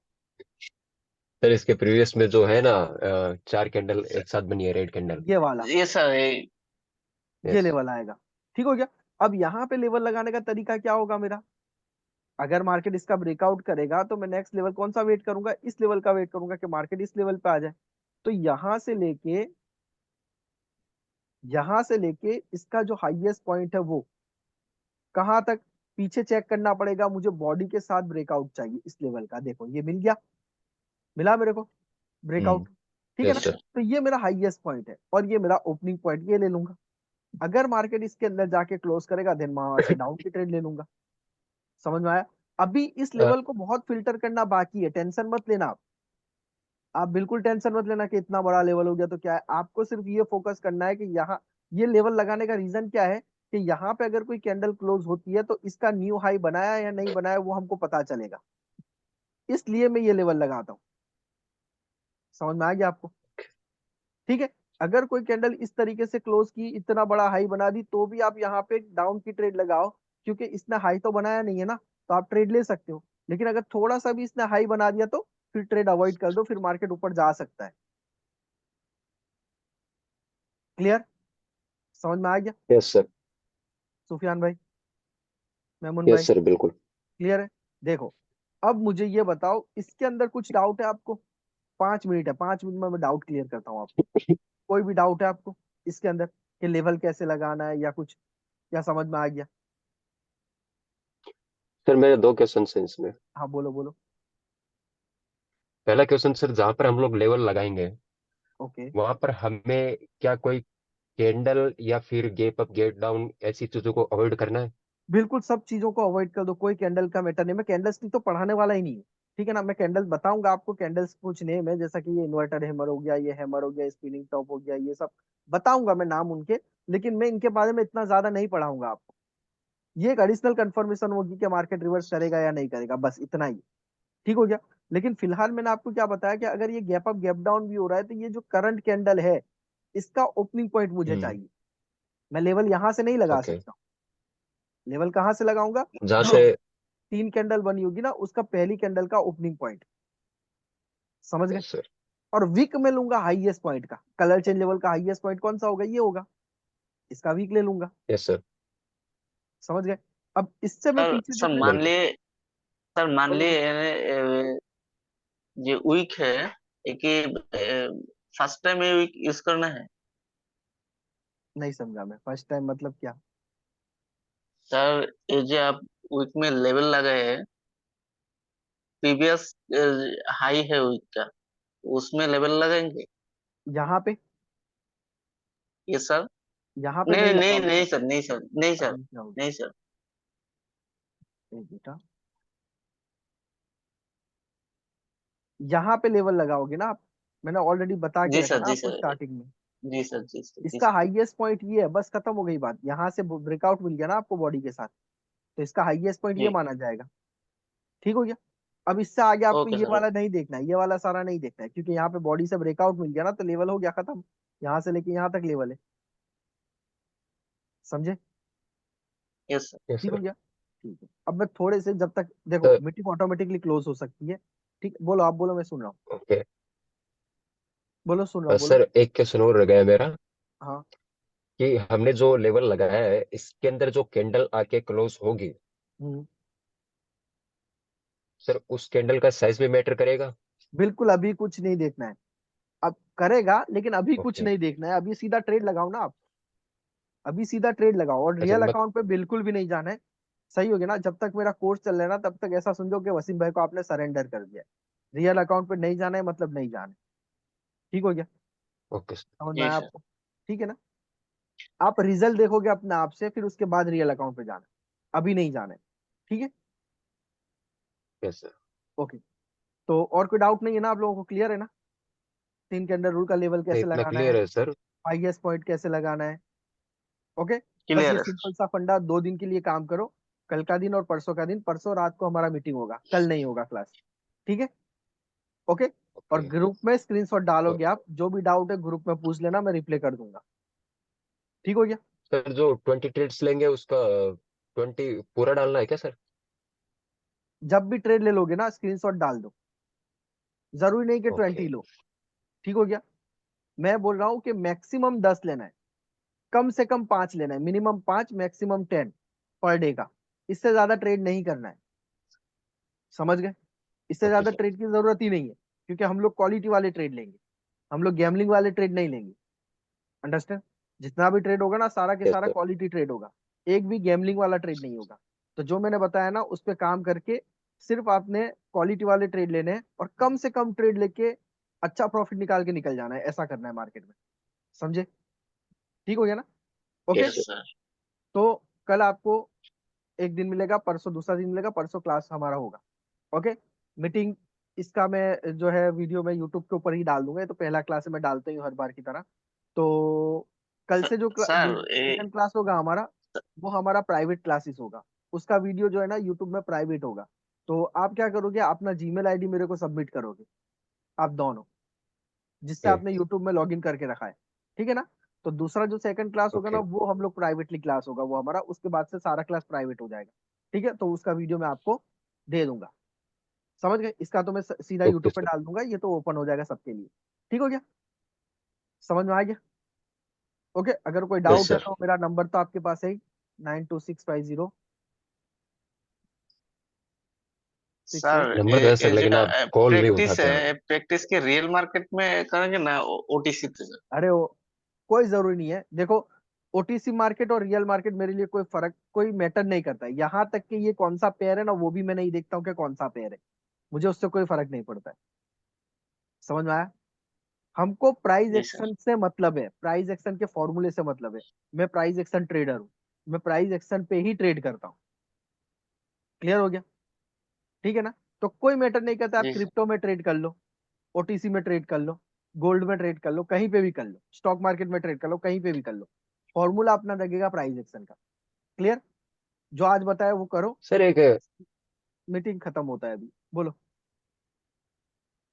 सर इसके प्रीवियस में जो है ना, 4 कैंडल एक साथ बनी है, रेड कैंडल। ये वाला, यस सर, ये यस। लेवल आएगा। ठीक हो गया? अब यहाँ पे लेवल लगाने का तरीका क्या होगा मेरा? अगर मार्केट इसका ब्रेकआउट करेगा तो मैं नेक्स्ट लेवल कौन सा वेट करूंगा, इस लेवल का वेट करूंगा कि मार्केट इस लेवल पे आ जाए। तो यहां से लेके इसका जो हाईएस्ट पॉइंट है वो कहाँ तक, पीछे चेक करना पड़ेगा मुझे, बॉडी के साथ ब्रेकआउट चाहिए इस लेवल का। देखो ये मिल गया, मिला मेरे को ब्रेकआउट। ठीक है ना? Yes sir. तो ये मेरा हाईएस्ट पॉइंट है और ये मेरा ओपनिंग पॉइंट, ये ले लूंगा। अगर मार्केट इसके अंदर जाके क्लोज करेगा, देन मैं वहां से डाउन की ट्रेड ले लूंगा। समझ में आया? अभी इस लेवल को बहुत फिल्टर करना बाकी है, टेंशन मत लेना आप बिल्कुल टेंशन मत लेना कि इतना बड़ा लेवल हो गया तो क्या है। आपको सिर्फ ये फोकस करना है कि यहाँ ये लेवल लगाने का रीजन क्या है, कि यहाँ पे अगर कोई कैंडल क्लोज होती है तो इसका न्यू हाई बनाया या नहीं बनाया वो हमको पता चलेगा, इसलिए मैं ये लेवल लगाता हूँ। समझ में आ गया आपको? ठीक है, अगर कोई कैंडल इस तरीके से क्लोज की, इतना बड़ा हाई बना दी, तो भी आप यहाँ पे डाउन की ट्रेड लगाओ, क्योंकि इसने हाई तो बनाया नहीं है ना, तो आप ट्रेड ले सकते हो। लेकिन अगर थोड़ा सा भी इसने हाई बना दिया तो फिर ट्रेड अवॉइड कर दो, फिर मार्केट ऊपर जा सकता है। क्लियर? समझ में आ गया यस सर। सुफियान भाई, मेमून भाई? यस सर बिल्कुल। क्लियर है? देखो, अब मुझे ये बताओ, इसके अंदर कुछ डाउट है आपको? 5 मिनट है, 5 मिनट में मैं डाउट क्लियर करता हूँ आपको। कोई भी डाउट है आपको इसके अंदर, कि लेवल कैसे लगाना है या कुछ, या समझ में आ गया? सर मेरे दो क्वेश्चन हैं इसमें। हाँ बोलो बोलो। पहला क्वेश्चन सर, जहाँ पर हम लोग लेवल लगाएंगे ओके, वहां पर हमें क्या कोई कैंडल या फिर गैप अप गेट डाउन ऐसी चीजों को अवॉइड करना है? बिल्कुल सब चीजों को अवॉइड कर दो, कोई कैंडल का मैटर नहीं। मैं कैंडल्स की तो पढ़ाने वाला ही नहीं है, ठीक है ना? मैं कैंडल्स बताऊंगा आपको, कैंडल्स कुछ नेम है, जैसा कि ये इन्वर्टर हैमर हो गया, ये हैमर हो गया, स्पिनिंग टॉप हो गया, ये सब बताऊंगा मैं नाम उनके। लेकिन मैं इनके बारे में इतना ज्यादा नहीं पढ़ाऊंगा आपको। ये एक एडिशनल कंफर्मेशन होगी कि मार्केट रिवर्स करेगा या नहीं करेगा, बस इतना ही। ठीक हो गया? लेकिन फिलहाल मैंने आपको क्या बताया कि अगर ये गैप अप गैप डाउन भी हो रहा है, तो ये जो करंट कैंडल है इसका ओपनिंग पॉइंट मुझे हम्म। चाहिए। मैं लेवल यहां से नहीं लगा ओके। सकता हूँ। लेवल कहाँ से लगाऊंगा? जहाँ जो से। 3 कैंडल बनी होगी ना, उसका पहली कैंडल का ओपनिंग पॉइंट। समझ गए? Yes sir. और वीक में लूंगा हाईएस्ट पॉइंट का, कलर चेंज लेवल का हाईएस्ट पॉइंट कौन सा होगा, ये होगा, इसका वीक ले लूंगा। Yes sir. समझ गए? अब इससे मैं सर पीछे जो सर ट्रेड, मान बिल्कुल। लिए, सर मान बोलो लिए बोलो। ये वीक है, एक फर्स्ट टाइम ये वीक यूज करना है। नहीं समझा मैं, फर्स्ट टाइम मतलब क्या? सर ये जो आप वीक में लेवल लगाए हैं, प्रीवियस हाई है वीक का, उसमें लेवल लगाएंगे। यहाँ पे, ये सर, यहाँ पे नहीं नहीं नहीं नहीं लगाओगे नहीं ना। सर, नहीं सर, नहीं सर, अभी क्या होगा? नहीं सर। एक बेटा, यहाँ पे लेवल लगाओगे ना आप, मैंने ऑलरेडी बता के जी रखा सर, ना जी आपको सर, स्टार्टिंग में। जी सर, जी सर, जी इसका सर। हाईएस्ट पॉइंट ये है, बस खत्म हो गई बात। यहाँ से ब्रेकआउट मिल गया ना आपको बॉडी के साथ, तो इसका हाईएस्ट पॉइंट ये जी। माना जाएगा। ठीक हो गया। अब इससे आगे आपको ओके ये सर, वाला ओके। नहीं देखना है, ये वाला सारा नहीं देखना है, क्योंकि यहाँ पे बॉडी से ब्रेकआउट मिल गया ना, तो लेवल हो गया खत्म। यहाँ से लेके यहाँ तक लेवल है, समझे? Yes sir. यस ठीक हो सर। गया। ठीक है, अब मैं थोड़े से, जब तक देखो तो मीटिंग ऑटोमेटिकली क्लोज हो सकती है। ठीक, बोलो, आप बोलो, मैं सुन रहा हूँ। ओके। बोलो, सुन रहा हूँ, बोलो। सर एक क्वेश्चन और रह गया मेरा, हाँ। कि हमने जो लेवल लगाया है इसके अंदर जो कैंडल आके क्लोज होगी, हम्म। सर उस कैंडल का साइज भी मैटर करेगा? बिल्कुल, अभी कुछ नहीं देखना है। अब करेगा, लेकिन अभी कुछ ओके। नहीं देखना है, अभी सीधा ट्रेड लगाओ ना आप। अभी सीधा ट्रेड लगाओ, और अच्छा रियल मत अकाउंट पे बिल्कुल भी नहीं जाना है। सही हो गया ना? जब तक मेरा कोर्स चल रहा है ना, तब तक ऐसा समझो कि वसीम भाई को आपने सरेंडर कर दिया है। रियल अकाउंट पे नहीं जाना है, मतलब नहीं जाना है। ठीक हो गया? Okay sir. समझ में जी आया सर। आपको? ठीक है ना? आप रिजल्ट देखोगे अपने आप से, फिर उसके बाद रियल अकाउंट पे जाना है, अभी नहीं जाना है। ठीक है? Yes sir. ओके। तो और कोई डाउट नहीं है ना आप लोगों को? क्लियर है ना? 3 कैंडल रूल का लेवल नहीं कैसे इतना लगाना है, क्लियर है सर। हाईएस्ट पॉइंट कैसे लगाना है। ओके। बस ये क्लियर है सर। सिंपल सा फंडा, 2 दिन के लिए काम करो। कल का दिन और परसों का दिन, परसों रात को हमारा मीटिंग होगा, कल नहीं होगा क्लास। ठीक है? ओके। और ओके। ग्रुप में स्क्रीनशॉट तो डालोगे आप, जो भी डाउट है ग्रुप में पूछ लेना, मैं रिप्लाई कर दूंगा। ठीक हो गया? सर जो 20 ट्रेड्स लेंगे उसका 20 पूरा डालना है क्या सर? जब भी ट्रेड ले लोगे ना, स्क्रीनशॉट डाल दो। जरूरी नहीं कि ओके। 20 लो। ठीक हो गया? मैं बोल रहा हूँ कि मैक्सिमम 10 लेना है, कम से कम 5 लेना है, मिनिमम 5, मैक्सिमम 10 पर डे का। इससे ज्यादा ट्रेड नहीं करना है। समझ गए? इससे ओके ज्यादा सर। ट्रेड की जरूरत ही नहीं है, क्योंकि हम लोग क्वालिटी वाले ट्रेड लेंगे, हम लोग गैमलिंग वाले ट्रेड नहीं लेंगे। अंडरस्टैंड? जितना भी ट्रेड होगा ना, सारा के यस सारा सर। क्वालिटी ट्रेड होगा। एक भी गैमलिंग वाला ट्रेड नहीं होगा। तो जो मैंने बताया ना, उस पर काम करके सिर्फ आपने क्वालिटी वाले ट्रेड लेने हैं, और कम से कम ट्रेड लेके अच्छा प्रॉफिट निकाल के निकल जाना है, ऐसा करना है मार्केट में। समझे? ठीक हो गया ना? ओके। Yes sir. तो कल आपको एक दिन मिलेगा, परसों दूसरा दिन मिलेगा, परसों क्लास हमारा होगा। ओके। मीटिंग, इसका मैं जो है वीडियो मैं यूट्यूब के ऊपर ही डाल दूंगा, ये तो पहला क्लास है, मैं डालता ही हूँ हर बार की तरह। तो कल से जो सर सेकंड क्लास होगा हमारा, वो हमारा प्राइवेट क्लासेस होगा। उसका वीडियो जो है ना, यूट्यूब में प्राइवेट होगा। तो आप क्या करोगे, अपना जीमेल आईडी मेरे को सबमिट करोगे, आप दोनों, जिससे ओके। आपने यूट्यूब में लॉगिन करके रखा है। ठीक है ना? तो दूसरा जो सेकंड क्लास होगा ना, ओके। वो हम लोग प्राइवेटली क्लास होगा वो हमारा, उसके बाद से सारा क्लास प्राइवेट हो जाएगा। ठीक है? तो उसका वीडियो मैं आपको दे दूंगा। समझ गए? इसका तो मैं सीधा ओके यूट्यूब पे सर। डाल दूंगा, ये तो ओपन हो जाएगा सबके लिए। ठीक हो गया? समझ में आ गया? ओके। अगर कोई यस डाउट है सर। तो मेरा नंबर तो आपके पास है ही, 926506। सर नंबर तो है सर, ये जो लेकिन आप कॉल नहीं प्रैक्टिस उठाते आप। है, प्रैक्टिस के रियल मार्केट में करेंगे ना, ओटीसी पे सर? अरे वो कोई जरूरी नहीं है, देखो, ओटीसी मार्केट और रियल मार्केट मेरे लिए कोई फर्क, कोई मैटर नहीं करता है। यहाँ तक कि ये कौन सा पेयर है ना, वो भी मैं नहीं देखता हूँ कि कौन सा पेयर है, मुझे उससे कोई फर्क नहीं पड़ता है। समझ में आया? हमको प्राइस जी सर। एक्शन से मतलब है, प्राइस एक्शन के फॉर्मूले से मतलब है। मैं प्राइस एक्शन ट्रेडर हूँ, मैं प्राइस एक्शन पे ही ट्रेड करता हूँ। क्लियर हो गया? ठीक है ना? तो कोई मैटर नहीं करता, आप जी सर। क्रिप्टो में ट्रेड कर लो, ओटीसी में ट्रेड कर लो, गोल्ड में ट्रेड कर लो, कहीं पे भी कर लो, स्टॉक मार्केट में ट्रेड कर लो, कहीं पे भी कर लो, फॉर्मूला अपना लगेगा प्राइस एक्शन का। क्लियर? जो आज बताया वो करो। सर एक मीटिंग खत्म होता है अभी, बोलो।